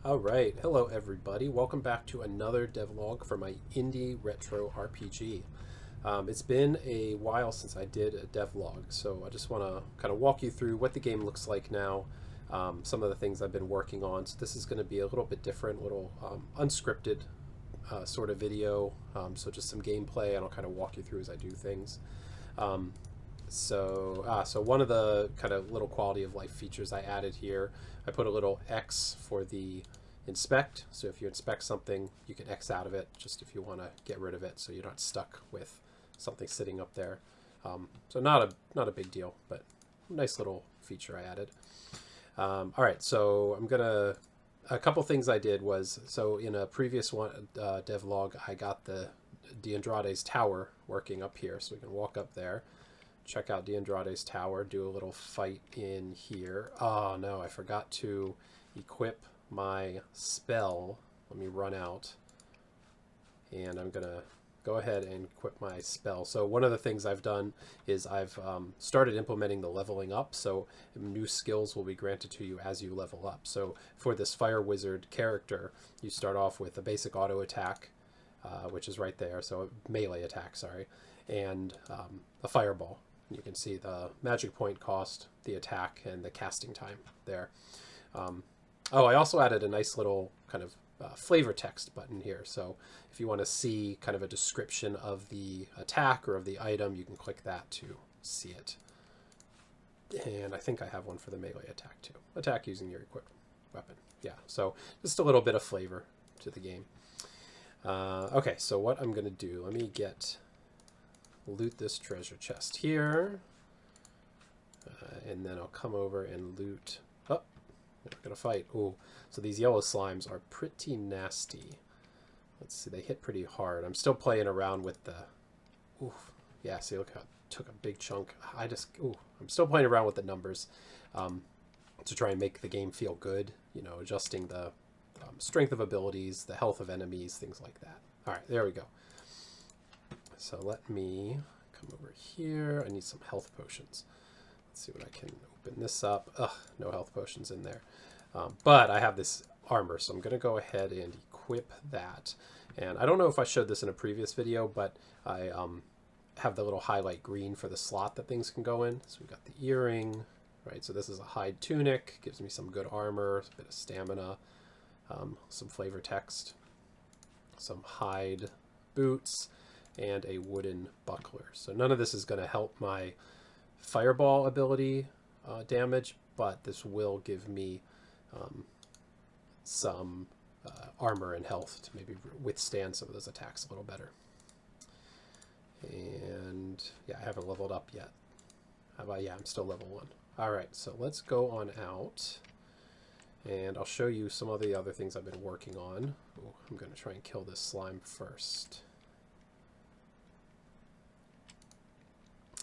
Alright, hello everybody. Welcome back to another devlog for my indie retro RPG. It's been a while since I did a devlog, so I just want to kind of walk you through what the game looks like now, some of the things I've been working on. So this is going to be a little bit different, a little unscripted sort of video, so just some gameplay, and I'll kind of walk you through as I do things. Um, so one of the kind of little quality of life features I added here, I put a little X for the inspect. So if you inspect something, you can X out of it, just if you want to get rid of it, so you're not stuck with something sitting up there. So not a big deal, but nice little feature I added. All right, so a couple things I did was, so in a previous one devlog, I got the D'Andrade's tower working up here, so we can walk up there. Check out D'Andrade's tower, do a little fight in here. Oh no, I forgot to equip my spell. Let me run out. And I'm going to go ahead and equip my spell. So one of the things I've done is I've started implementing the leveling up. So new skills will be granted to you as you level up. So for this Fire Wizard character, you start off with a basic auto attack, which is right there. So melee attack, sorry. And a fireball. You can see the magic point cost, the attack, and the casting time there. I also added a nice little kind of flavor text button here. So if you want to see kind of a description of the attack or of the item, you can click that to see it. And I think I have one for the melee attack too. Attack using your equipped weapon. Yeah, so just a little bit of flavor to the game. Okay, so what I'm going to do, let me loot this treasure chest here, and then I'll come over and loot. Oh, we're gonna fight. Oh, so these yellow slimes are pretty nasty. Let's see, they hit pretty hard. I'm still playing around with the. Oof, yeah. See, look how it took a big chunk. I'm still playing around with the numbers to try and make the game feel good. You know, adjusting the strength of abilities, the health of enemies, things like that. All right, there we go. So let me come over here. I need some health potions. Let's see what I can open this up. Ugh, no health potions in there. But I have this armor, so I'm going to go ahead and equip that. And I don't know if I showed this in a previous video, but I have the little highlight green for the slot that things can go in. So we've got the earring, right? So this is a hide tunic, gives me some good armor, a bit of stamina, some flavor text, some hide boots, and a wooden buckler. So none of this is going to help my fireball ability damage, but this will give me some armor and health to maybe withstand some of those attacks a little better. And yeah, I haven't leveled up yet. How about, yeah, I'm still level 1. All right, so let's go on out, and I'll show you some of the other things I've been working on. Ooh, I'm going to try and kill this slime first.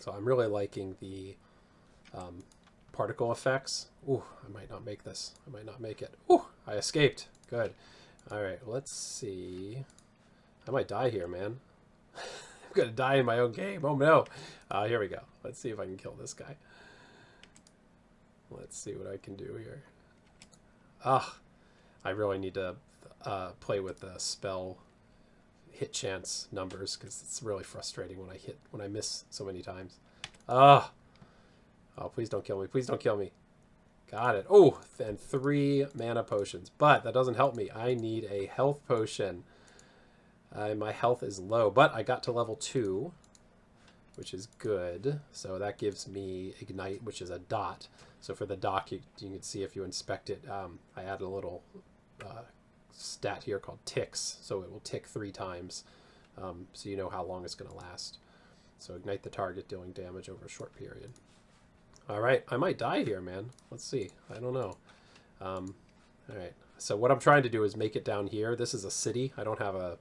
So I'm really liking the particle effects. Ooh, I might not make this. I might not make it. Ooh, I escaped. Good. All right, let's see. I might die here, man. I'm going to die in my own game. Oh, no. Here we go. Let's see if I can kill this guy. Let's see what I can do here. I really need to play with the spell hit chance numbers, because it's really frustrating when I miss so many times. Oh, please don't kill me. Please don't kill me. Got it. Oh, and 3 mana potions. But that doesn't help me. I need a health potion. My health is low, but I got to level 2, which is good. So that gives me Ignite, which is a dot. So for the dot, you can see if you inspect it, I added a little stat here called ticks, so it will tick 3 times, so you know how long it's going to last. So ignite the target, dealing damage over a short period. All right, I might die here, man. Let's see. I don't know. All right, so what I'm trying to do is make it down here. This is a city. I don't have an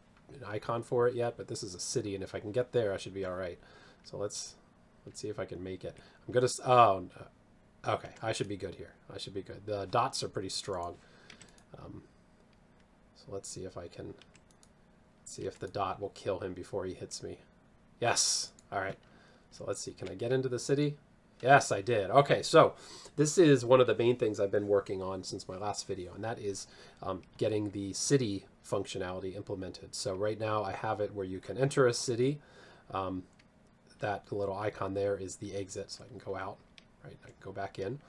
icon for it yet, but this is a city, and if I can get there, I should be all right. So let's see if I can make it. I'm gonna. Oh, okay. I should be good here. I should be good. The dots are pretty strong. So let's see if I can see if the dot will kill him before he hits me. Yes. All right. So let's see. Can I get into the city? Yes, I did. Okay, so this is one of the main things I've been working on since my last video, and that is getting the city functionality implemented. So right now I have it where you can enter a city. Um, that little icon there is the exit, so I can go out, right? I can go back in.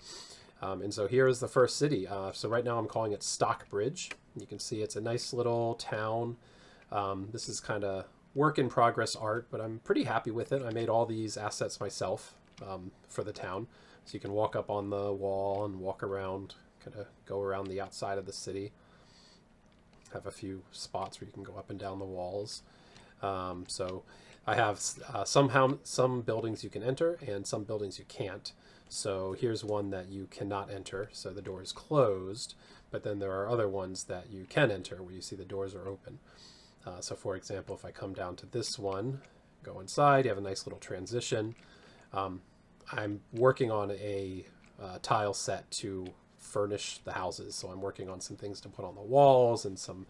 And so here is the first city. So right now I'm calling it Stockbridge. You can see it's a nice little town. This is kind of work in progress art, but I'm pretty happy with it. I made all these assets myself for the town. So you can walk up on the wall and walk around, kind of go around the outside of the city. Have a few spots where you can go up and down the walls. So I have some buildings you can enter and some buildings you can't. So here's one that you cannot enter, so the door is closed, but then there are other ones that you can enter where you see the doors are open. So for example, if I come down to this one, go inside, you have a nice little transition. I'm working on a tile set to furnish the houses, so I'm working on some things to put on the walls and some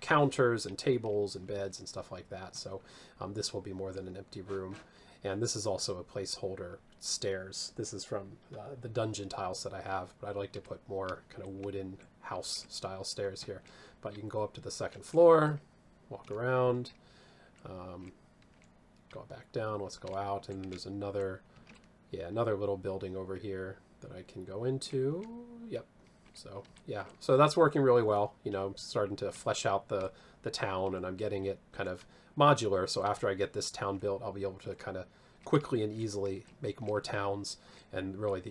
counters and tables and beds and stuff like that. So this will be more than an empty room. And this is also a placeholder stairs. This is from the dungeon tiles that I have, but I'd like to put more kind of wooden house style stairs here. But you can go up to the second floor, walk around, go back down, let's go out, and there's another little building over here that I can go into. Yep. So yeah, so that's working really well. I'm starting to flesh out the town, and I'm getting it kind of modular. So after I get this town built, I'll be able to kind of quickly and easily make more towns, and really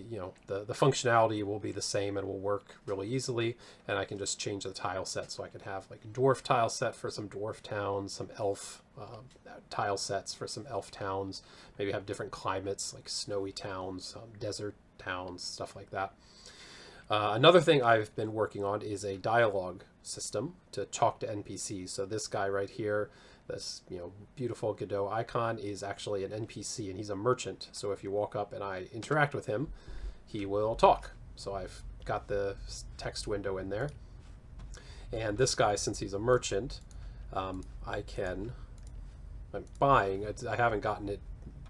the functionality will be the same and will work really easily. And I can just change the tile set, so I can have like a dwarf tile set for some dwarf towns, some elf tile sets for some elf towns, maybe have different climates like snowy towns, desert towns, stuff like that. Another thing I've been working on is a dialogue system to talk to NPCs. So this guy right here, this beautiful Godot icon, is actually an NPC, and he's a merchant. So if you walk up and I interact with him, he will talk. So I've got the text window in there. And this guy, since he's a merchant, I'm buying. I haven't gotten it.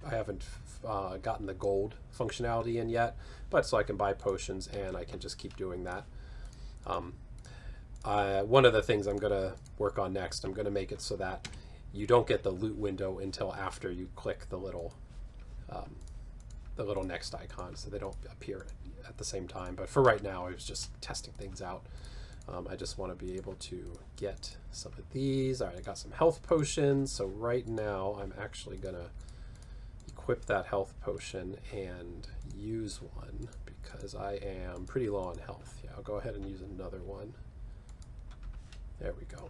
I haven't gotten the gold functionality in yet, but so I can buy potions and I can just keep doing that. One of the things I'm going to work on next, I'm going to make it so that you don't get the loot window until after you click the little next icon, so they don't appear at the same time. But for right now, I was just testing things out. I just want to be able to get some of these. All right, I got some health potions. So right now, I'm actually going to equip that health potion and use one because I am pretty low on health. Yeah, I'll go ahead and use another one. There we go.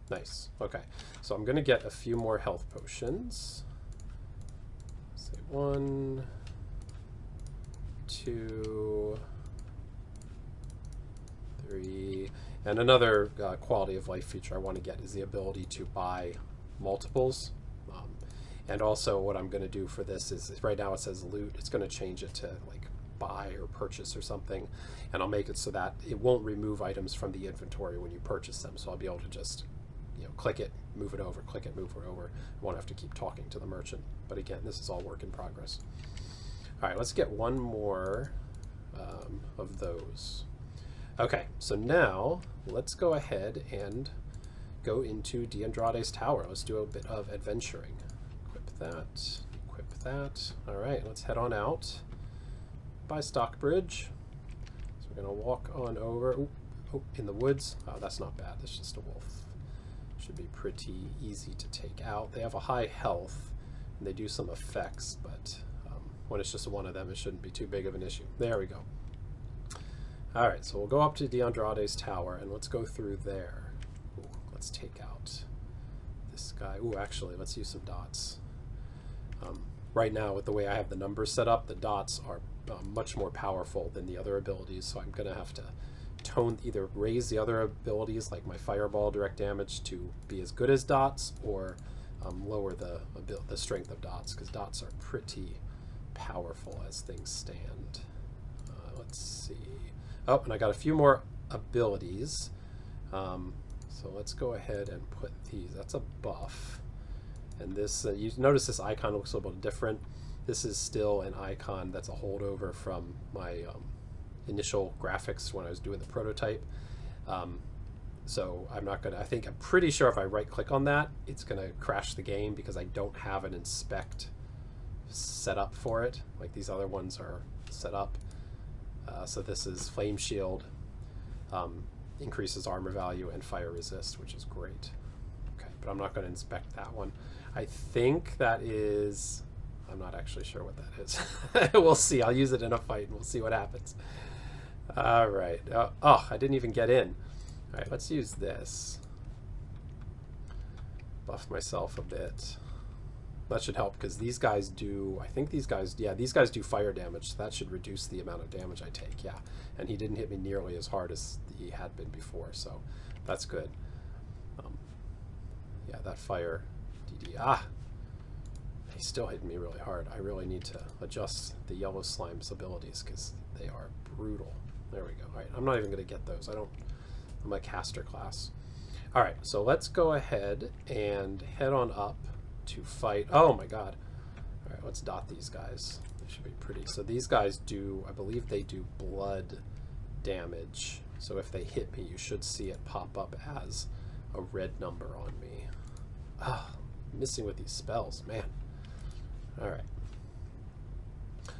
Nice. Okay, so I'm going to get a few more health potions. Say 1, 2, 3. And another quality of life feature I want to get is the ability to buy multiples. And also what I'm going to do for this is, right now it says loot. It's going to change it to like buy or purchase or something. And I'll make it so that it won't remove items from the inventory when you purchase them. So I'll be able to just click it, move it over, click it, move it over. I won't have to keep talking to the merchant. But again, this is all work in progress. All right, let's get one more of those. Okay, so now let's go ahead and go into D'Andrade's Tower. Let's do a bit of adventuring. Equip that, equip that. All right, let's head on out by Stockbridge. So we're gonna walk on over. Oh, in the woods. Oh, that's not bad. That's just a wolf. Should be pretty easy to take out. They have a high health, and they do some effects, but when it's just one of them, it shouldn't be too big of an issue. There we go. All right, so we'll go up to D'Andrade's Tower, and let's go through there. Ooh, let's take out this guy. Ooh, actually, let's use some dots. Right now, with the way I have the numbers set up, the dots are much more powerful than the other abilities, so I'm going to have to either raise the other abilities, like my Fireball direct damage, to be as good as dots, or lower the strength of dots, because dots are pretty powerful as things stand. Let's see. Oh, and I got a few more abilities. So let's go ahead and put these. That's a buff. And this, you notice this icon looks a little bit different. This is still an icon that's a holdover from my initial graphics when I was doing the prototype. So I'm not gonna, I'm pretty sure if I right click on that, it's gonna crash the game because I don't have an inspect set up for it. Like these other ones are set up. So this is flame shield, increases armor value and fire resist, which is great. Okay, but I'm not gonna inspect that one. I think that is, I'm not actually sure what that is. We'll see. I'll use it in a fight and we'll see what happens. All right. Oh, I didn't even get in. All right, let's use this. Buff myself a bit. That should help because these guys do, I think these guys, yeah, these guys do fire damage. So that should reduce the amount of damage I take, yeah. And he didn't hit me nearly as hard as he had been before, so that's good. Yeah, that fire DD, he's still hitting me really hard. I really need to adjust the yellow slime's abilities because they are brutal. There we go. All right, I'm not even going to get those. I'm a caster class. All right, so let's go ahead and head on up to fight. Oh my god. All right, let's dot these guys. They should be pretty. So these guys do, I believe they do blood damage. So if they hit me, you should see it pop up as a red number on me. Ah, missing with these spells, man. All right.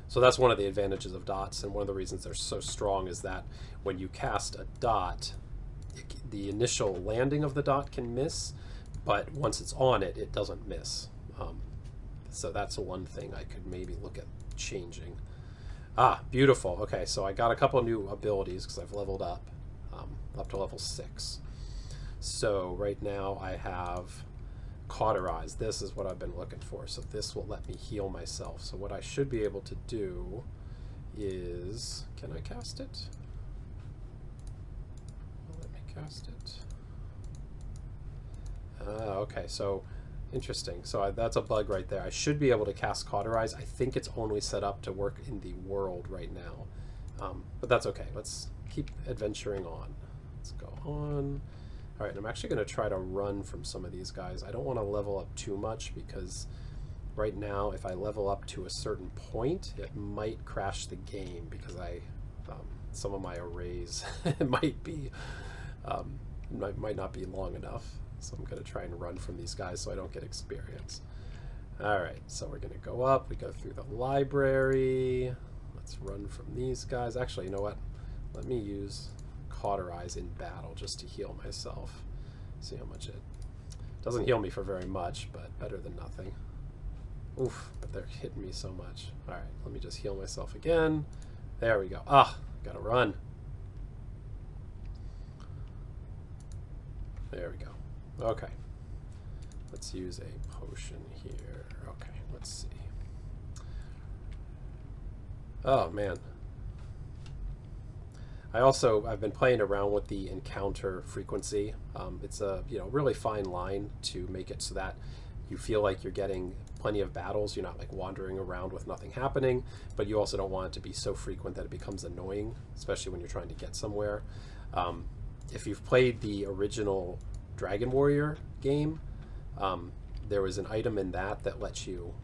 So that's one of the advantages of dots, and one of the reasons they're so strong is that when you cast a dot, the initial landing of the dot can miss, but once it's on it, it doesn't miss. So that's one thing I could maybe look at changing. Beautiful. Okay, so I got a couple new abilities because I've leveled up to level 6. So right now I have Cauterize. This is what I've been looking for. So this will let me heal myself. So what I should be able to do is, can I cast it? Let me cast it. Okay, so interesting. So that's a bug right there. I should be able to cast Cauterize. I think it's only set up to work in the world right now. But that's okay. Let's keep adventuring on. Let's go on. All right, I'm actually going to try to run from some of these guys. I don't want to level up too much because right now, if I level up to a certain point, it might crash the game because some of my arrays might not be long enough. So I'm going to try and run from these guys so I don't get experience. All right, so we're going to go up. We go through the library. Let's run from these guys. Actually, you know what? Let me use Cauterize in battle just to heal myself. See how much it doesn't heal me for very much, but better than nothing. Oof, but they're hitting me so much. All right, let me just heal myself again. There we go. Gotta run. There we go. Okay, let's use a potion here. Okay, let's see. Oh man. I've been playing around with the encounter frequency. It's a really fine line to make it so that you feel like you're getting plenty of battles. You're not like wandering around with nothing happening, but you also don't want it to be so frequent that it becomes annoying, especially when you're trying to get somewhere. If you've played the original Dragon Warrior game, there was an item in that lets you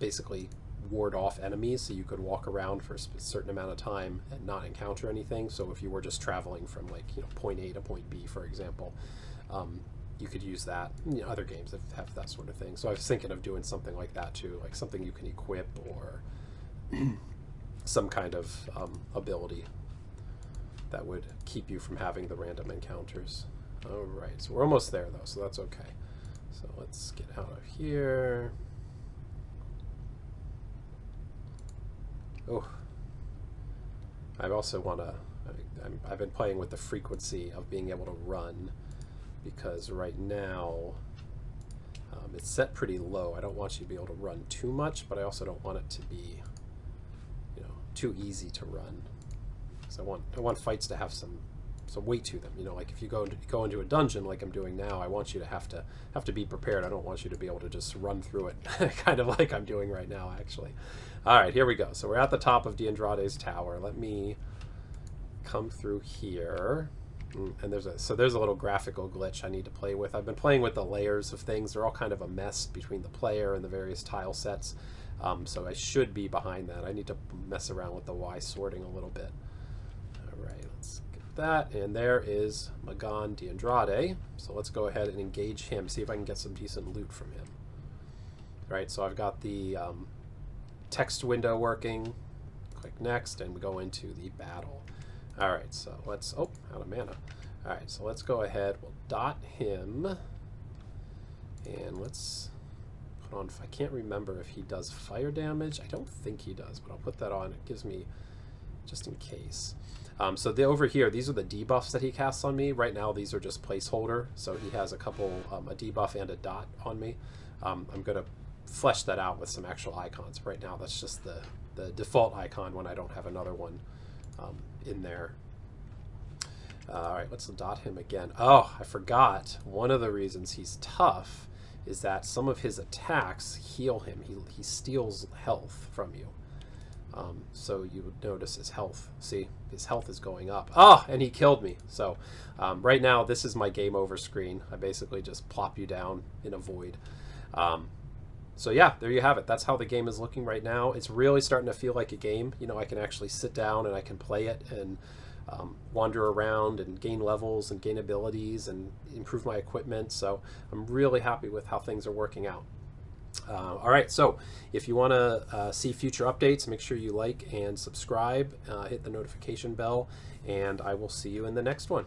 basically ward off enemies, so you could walk around for a certain amount of time and not encounter anything. So if you were just traveling from point A to point B, for example, you could use that. Other games have that sort of thing. So I was thinking of doing something like that too, like something you can equip or some kind of ability that would keep you from having the random encounters. All right, so we're almost there though, so that's okay. So let's get out of here. Oh, I also want to, I've been playing with the frequency of being able to run because right now it's set pretty low. I don't want you to be able to run too much, but I also don't want it to be, too easy to run. Because I want fights to have some weight to them. Like if you go into a dungeon like I'm doing now, I want you to have to be prepared. I don't want you to be able to just run through it, kind of like I'm doing right now, actually. All right, here we go. So we're at the top of D'Andrade's tower. Let me come through here. And there's a little graphical glitch I need to play with. I've been playing with the layers of things. They're all kind of a mess between the player and the various tile sets. So I should be behind that. I need to mess around with the Y sorting a little bit. All right, let's get that. And there is Magan D'Andrade. So let's go ahead and engage him, see if I can get some decent loot from him. Right, so I've got the text window working. Click next, and we go into the battle. All right, so let's, oh, out of mana. All right, so let's go ahead, we'll dot him, and let's put on, I can't remember if he does fire damage. I don't think he does, but I'll put that on. It gives me, just in case. So over here, these are the debuffs that he casts on me. Right now, these are just placeholder, so he has a couple, a debuff and a dot on me. I'm going to flesh that out with some actual icons. Right now, that's just the default icon when I don't have another one in there. All right, let's dot him again. Oh, I forgot. One of the reasons he's tough is that some of his attacks heal him. He steals health from you. So you would notice his health. See, his health is going up. Oh, and he killed me. So right now, this is my game over screen. I basically just plop you down in a void. So yeah, there you have it. That's how the game is looking right now. It's really starting to feel like a game. You know, I can actually sit down and I can play it and wander around and gain levels and gain abilities and improve my equipment. So I'm really happy with how things are working out. All right, so if you want to see future updates, make sure you like and subscribe, hit the notification bell, and I will see you in the next one.